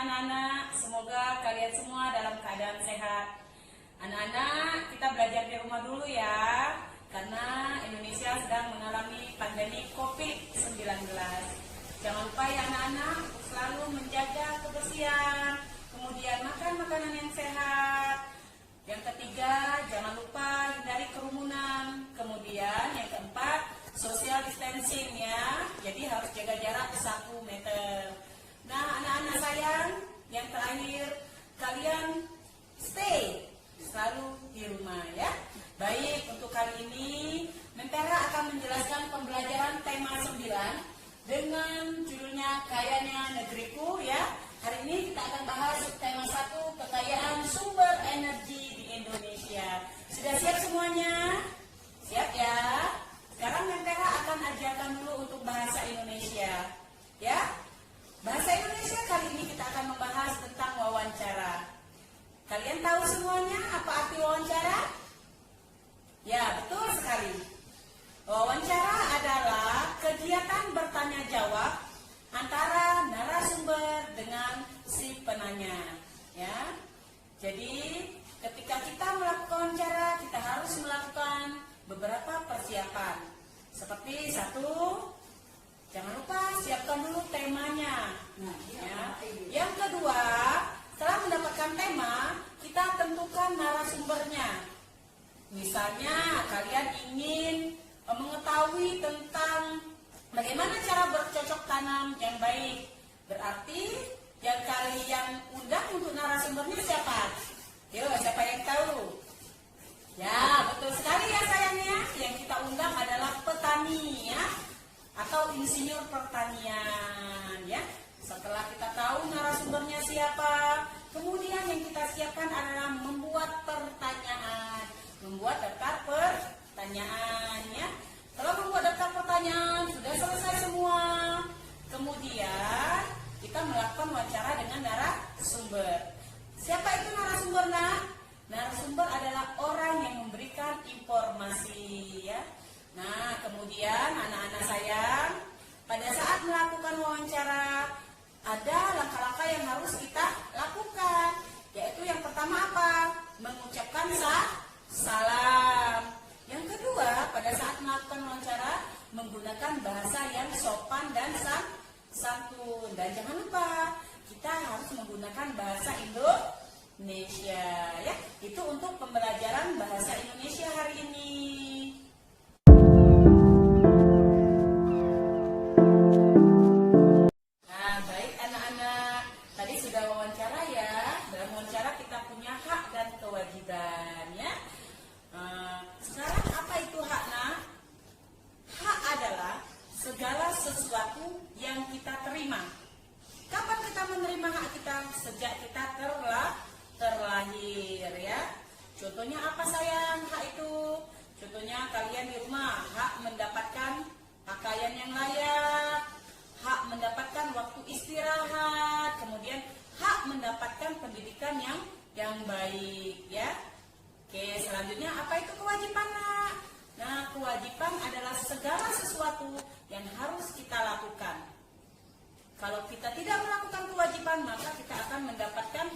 anak-anak, semoga kalian semua dalam keadaan sehat. Anak-anak, kita belajar di rumah dulu ya, karena Indonesia sedang mengalami pandemi COVID-19. Jangan lupa ya anak-anak, selalu menjaga kebersihan, kemudian makan makanan yang sehat. Yang ketiga, jangan lupa hindari kerumunan. Kemudian yang keempat, social distancing ya, jadi harus jaga jarak 1 meter. Nah anak-anak sayang, yang terakhir, kalian stay selalu di rumah ya. Baik, untuk kali ini Mentera akan menjelaskan pembelajaran tema 9 dengan judulnya Kayanya Negeriku ya. Hari ini kita akan bahas tema 1, kekayaan sumber energi di Indonesia. Sudah siap semuanya? Siap ya? Sekarang Mentera akan ajarkan dulu untuk bahasa Indonesia ya. Bahasa Indonesia kali ini kita akan membahas tentang wawancara. Kalian tahu semuanya apa arti wawancara? Ya, betul sekali. Wawancara adalah kegiatan bertanya jawab antara narasumber dengan si penanya, ya. Jadi, ketika kita melakukan wawancara, kita harus melakukan beberapa persiapan. Seperti 1, jangan lupa siapkan dulu temanya. Ya. Yang kedua, setelah mendapatkan tema, kita tentukan narasumbernya. Misalnya, kalian ingin mengetahui tentang bagaimana cara bercocok tanam yang baik. Berarti yang kalian undang untuk narasumbernya siapa? Yuk, siapa yang tahu? Ya, betul sekali ya sayangnya. Yang kita undang adalah petani ya, atau insinyur pertanian ya. Setelah kita tahu narasumbernya siapa, kemudian yang kita siapkan adalah membuat pertanyaan, membuat daftar pertanyaan ya. Kalau membuat daftar pertanyaan sudah selesai semua, kemudian kita melakukan wawancara dengan narasumber. Siapa itu narasumber nak? Narasumber adalah orang yang memberikan informasi ya. Nah, kemudian anak-anak sayang, pada saat melakukan wawancara, ada langkah-langkah yang harus kita lakukan. Yaitu yang pertama apa? Mengucapkan salam. Yang kedua, pada saat melakukan wawancara, menggunakan bahasa yang sopan dan santun. Dan jangan lupa, kita harus menggunakan bahasa Indonesia ya. Itu untuk pembelajaran bahasa Indonesia hari ini. Kewajiban ya. Sekarang apa itu hak nak? Hak adalah segala sesuatu yang kita terima. Kapan kita menerima hak kita? Sejak kita terlahir ya. Contohnya apa sayang hak itu? Contohnya kalian di rumah hak mendapatkan pakaian yang layak, hak mendapatkan waktu istirahat, kemudian hak mendapatkan pendidikan yang baik ya. Oke, selanjutnya apa itu kewajiban nak? Nah, kewajiban adalah segala sesuatu yang harus kita lakukan. Kalau kita tidak melakukan kewajiban, maka kita akan mendapatkan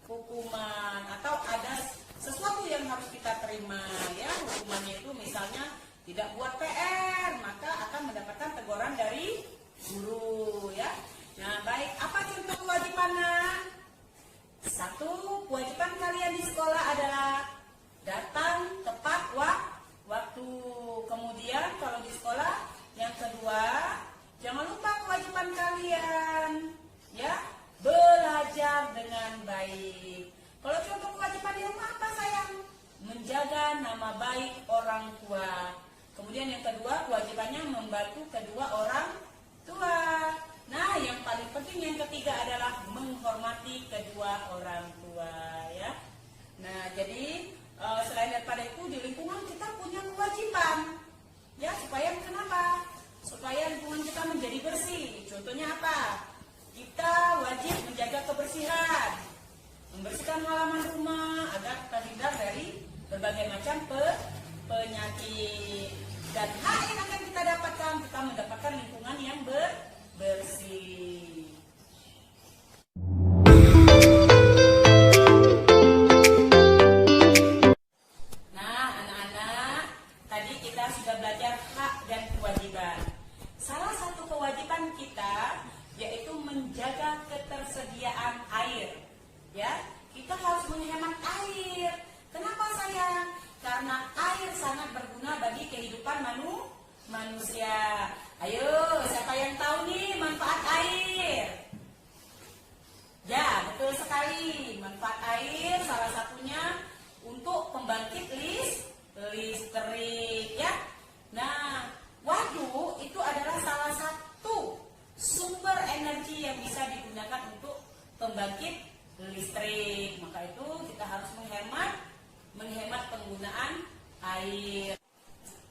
hukuman atau ada sesuatu yang harus kita terima ya. Hukumannya itu misalnya tidak buat PR, maka akan mendapatkan teguran dari guru ya. Nah, baik, apa contoh kewajiban nak? 1, kewajiban kalian di sekolah adalah datang tepat waktu. Kemudian kalau di sekolah, yang kedua, jangan lupa kewajiban kalian ya, belajar dengan baik. Kalau contoh kewajiban di rumah apa sayang? Menjaga nama baik orang tua. Kemudian yang kedua, kewajibannya membantu kedua orang tua. Nah, yang paling penting yang ketiga adalah menghormati kedua orang tua ya. Nah, jadi selain daripada itu di lingkungan kita punya kewajiban ya, supaya kenapa? Supaya lingkungan kita menjadi bersih. Contohnya apa? Kita wajib menjaga kebersihan, membersihkan halaman rumah agar terhindar dari berbagai macam penyakit. Dan hak yang akan kita dapatkan, kita mendapatkan lingkungan yang bersih. pembangkit listrik. Maka itu kita harus menghemat penggunaan air.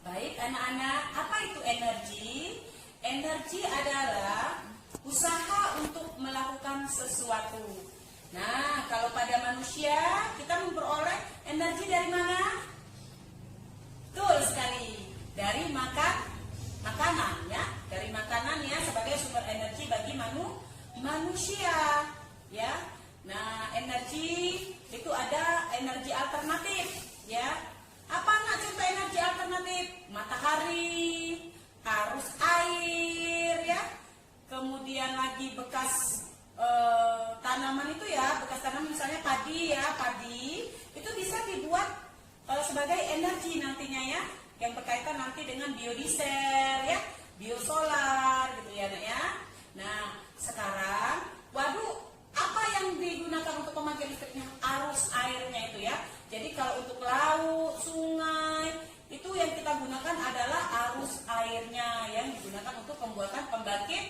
Baik anak-anak, apa itu energi? Energi adalah usaha untuk melakukan sesuatu. Nah, kalau pada manusia kita memperoleh energi dari mana? Betul sekali, dari makanan ya, dari makanan ya sebagai sumber energi bagi manusia ya. Nah, energi itu ada energi alternatif ya. Apa nak contoh energi alternatif? Matahari, arus air ya. Kemudian lagi bekas tanaman itu ya, bekas tanaman misalnya padi ya, padi itu bisa dibuat sebagai energi nantinya ya, yang berkaitan nanti dengan biodiesel ya, biosolar gitu ya nak ya. Nah sekarang, waduh, apa yang digunakan untuk pembangkit listriknya? Arus airnya itu ya. Jadi kalau untuk laut, sungai, itu yang kita gunakan adalah arus airnya yang digunakan untuk pembuatan pembangkit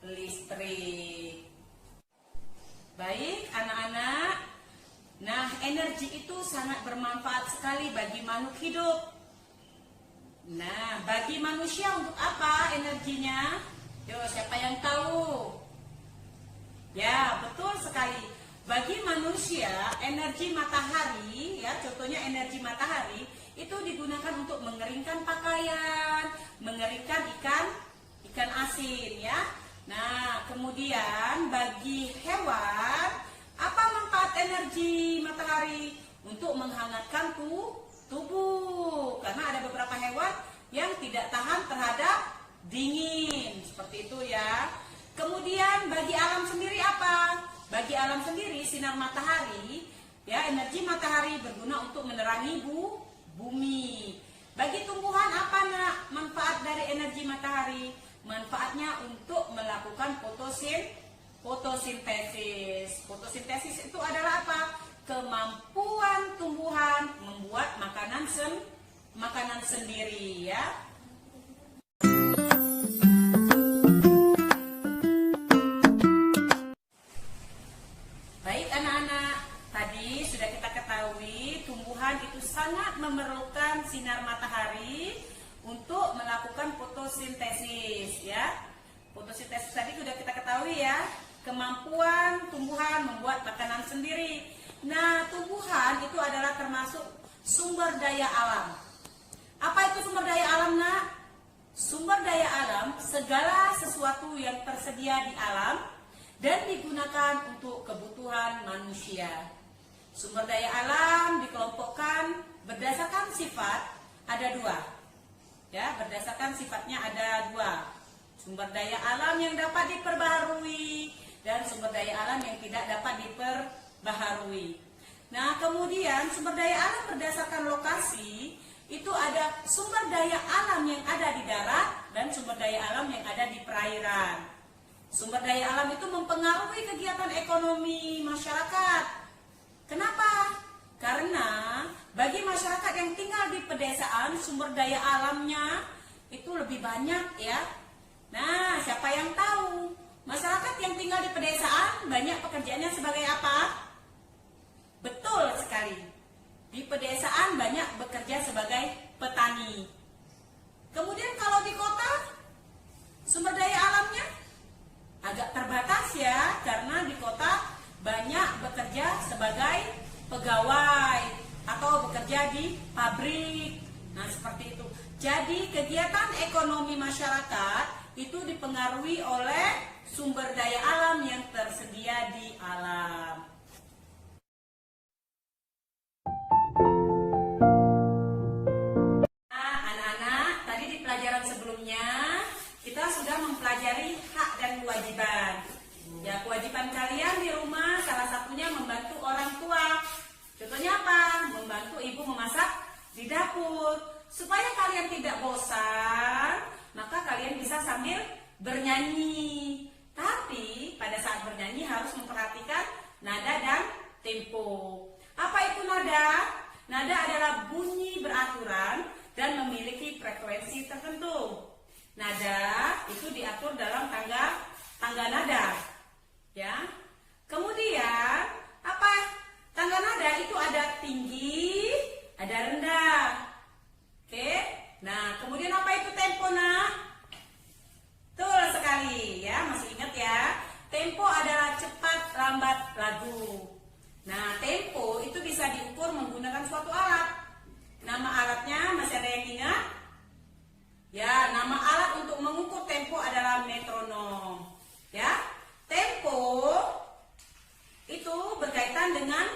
listrik. Baik anak-anak, nah energi itu sangat bermanfaat sekali bagi makhluk hidup. Nah, bagi manusia untuk apa energinya? Yo, siapa yang tahu? Ya, betul sekali. Bagi manusia, energi matahari, ya, contohnya energi matahari itu digunakan untuk mengeringkan pakaian, mengeringkan ikan asin, ya. Nah, kemudian bagi hewan, apa manfaat energi matahari? Untuk menghangatkan tubuh, karena ada beberapa hewan yang tidak tahan terhadap dingin, seperti itu ya. Kemudian bagi alam sendiri apa? Bagi alam sendiri sinar matahari, ya, energi matahari berguna untuk menerangi bumi. Bagi tumbuhan apa nak manfaat dari energi matahari? Manfaatnya untuk melakukan fotosintesis. Fotosintesis itu adalah apa? Kemampuan tumbuhan membuat makanan sendiri ya. Baik anak-anak, tadi sudah kita ketahui tumbuhan itu sangat memerlukan sinar matahari untuk melakukan fotosintesis ya. Fotosintesis tadi sudah kita ketahui ya, kemampuan tumbuhan membuat makanan sendiri. Nah, tumbuhan itu adalah termasuk sumber daya alam. Apa itu sumber daya alam nak? Sumber daya alam segala sesuatu yang tersedia di alam dan digunakan untuk kebutuhan manusia. Sumber daya alam dikelompokkan berdasarkan sifat, ada dua. Ya, berdasarkan sifatnya ada dua. Sumber daya alam yang dapat diperbaharui dan sumber daya alam yang tidak dapat diperbaharui. Nah, kemudian sumber daya alam berdasarkan lokasi itu ada sumber daya alam yang ada di darat dan sumber daya alam yang ada di perairan. Sumber daya alam itu mempengaruhi kegiatan ekonomi masyarakat. Kenapa? Karena bagi masyarakat yang tinggal di pedesaan, sumber daya alamnya itu lebih banyak ya. Nah, siapa yang tahu? Masyarakat yang tinggal di pedesaan banyak pekerjaannya sebagai apa? Betul sekali. Di pedesaan banyak bekerja sebagai petani. Kemudian kalau di kota, sumber daya alamnya agak terbatas ya, karena di kota banyak bekerja sebagai pegawai atau bekerja di pabrik. Nah, seperti itu. Jadi kegiatan ekonomi masyarakat itu dipengaruhi oleh sumber daya alam yang tersedia di alam. Nah, anak-anak, tadi di pelajaran sebelumnya kita sudah mempelajari hak dan kewajiban. Ya, kewajiban kalian di rumah salah satunya membantu orang tua. Contohnya apa? Membantu ibu memasak di dapur. Supaya kalian tidak bosan, maka kalian bisa sambil bernyanyi. Tapi pada saat bernyanyi harus memperhatikan nada dan tempo. Apa itu nada? Nada adalah bunyi beraturan dan memiliki frekuensi tertentu. Nada itu diatur dalam tangga nada. Ya. Kemudian memperlambat lagu. Nah, tempo itu bisa diukur menggunakan suatu alat. Nama alatnya masih ada yang ingat? Ya, nama alat untuk mengukur tempo adalah metronom. Ya, tempo itu berkaitan dengan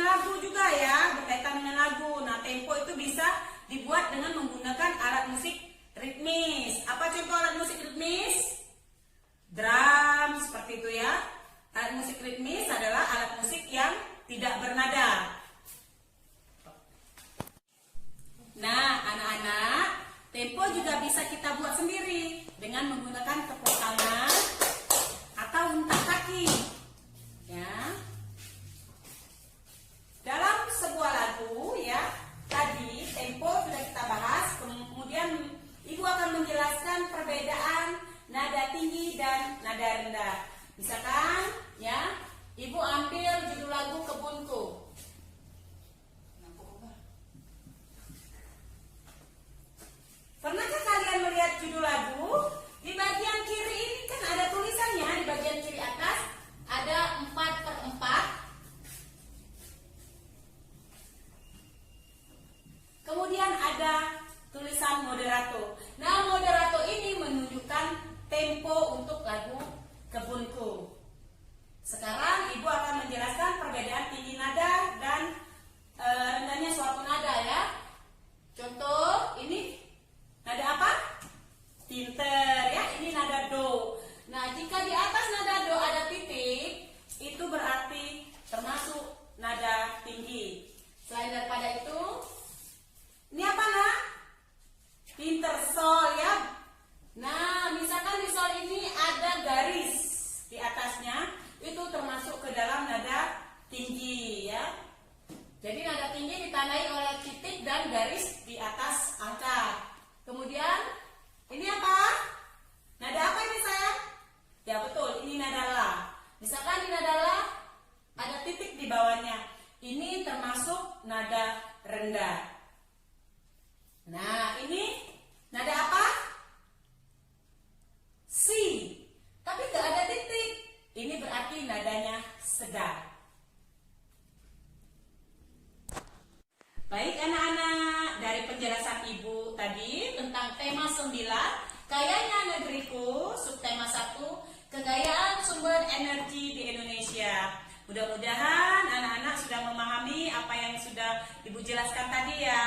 lagu juga ya, berkaitan dengan lagu. Nah, tempo itu bisa dibuat dengan menggunakan alat musik ritmis. Apa contoh alat musik ritmis? Drum, seperti itu ya. Alat musik ritmis adalah alat musik yang tidak bernada. Nah, anak-anak, tempo juga bisa kita buat sendiri dengan menggunakan tepuk tangan atau hentak kaki. Ya. Dalam sebuah lagu ya, tadi tempo sudah kita bahas, kemudian Ibu akan menjelaskan perbedaan nada tinggi dan nada rendah. Misalkan ya, Ibu ambil judul lagu Kebunku. Pernahkah kalian melihat judul lagu? Di bagian kiri ini kan ada tulisannya, di bagian kiri atas ada 4/4. Kemudian ada tulisan moderato. Nah, moderato ini menunjukkan tempo untuk lagu Kebunku. Sekarang Ibu akan menjelaskan perbedaan tinggi nada dan rendahnya suatu nada ya. Contoh, ini nada apa? Pinter ya, ini nada do. Nah, jika di atas nada do ada titik, itu berarti termasuk nada tinggi. Selain daripada itu, ini apa nak? Pinter sol ya. Nah, misalkan di sol ini ada garis di atasnya, itu termasuk ke dalam nada tinggi ya. Jadi nada tinggi ditandai oleh titik dan garis di atas angka. Kemudian ini apa? Nada apa ini sayang? Ya betul, ini nada la. Misalkan di nada la ada titik di bawahnya. Ini termasuk nada rendah. Nah, ini nada apa? Si. Tapi gak ada titik. Ini berarti nadanya sedang. Baik anak-anak, dari penjelasan Ibu tadi tentang tema 9, Kayanya Negeriku, subtema 1, Kekayaan Sumber Energi di Indonesia. Mudah-mudahan anak-anak sudah memahami apa yang sudah Ibu jelaskan tadi ya.